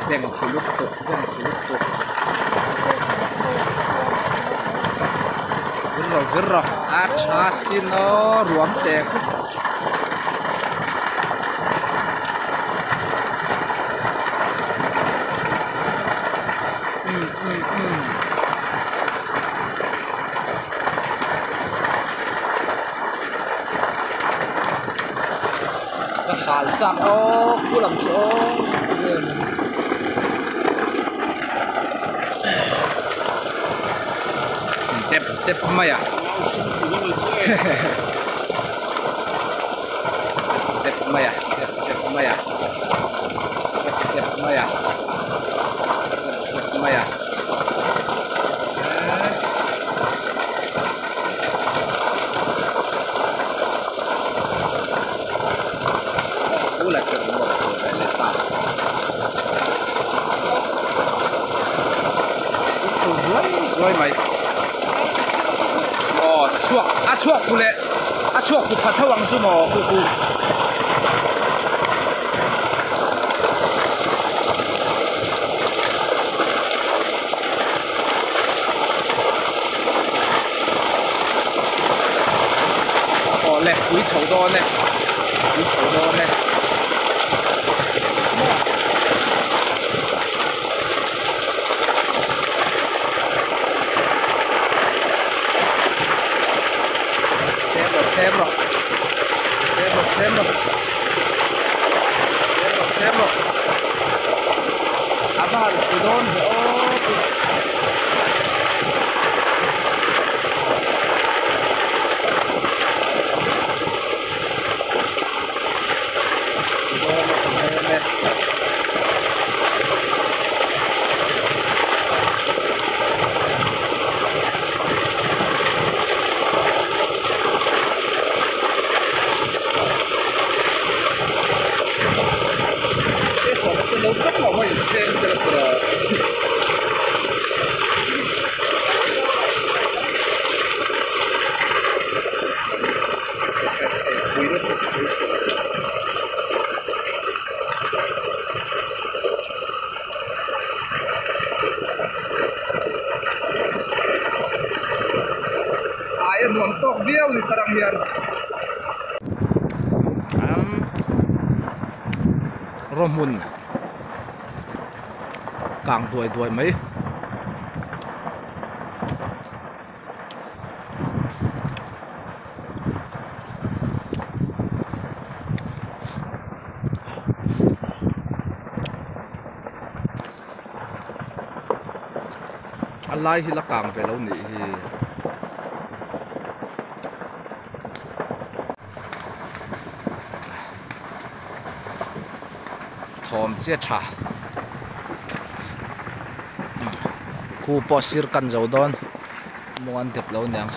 Beng si lutuk. Virro. Acha sino ruam tek. Hal chak pulam cho tep maya tep maya là cái một số cái lệ tạo số rồi mày chuộc phụ lệ chuộc phụ thật thâu bằng số mò phụ lệ quý chầu đo nè xem rồi abar fudon lâu chắc mà mình xem sẽ là ai nuông tóc viêu thì ta đang hiền romun càng đuổi mấy alai hi là càng về lâu nị hi thom chia cha khu posir kan zo don muan tep lo nyang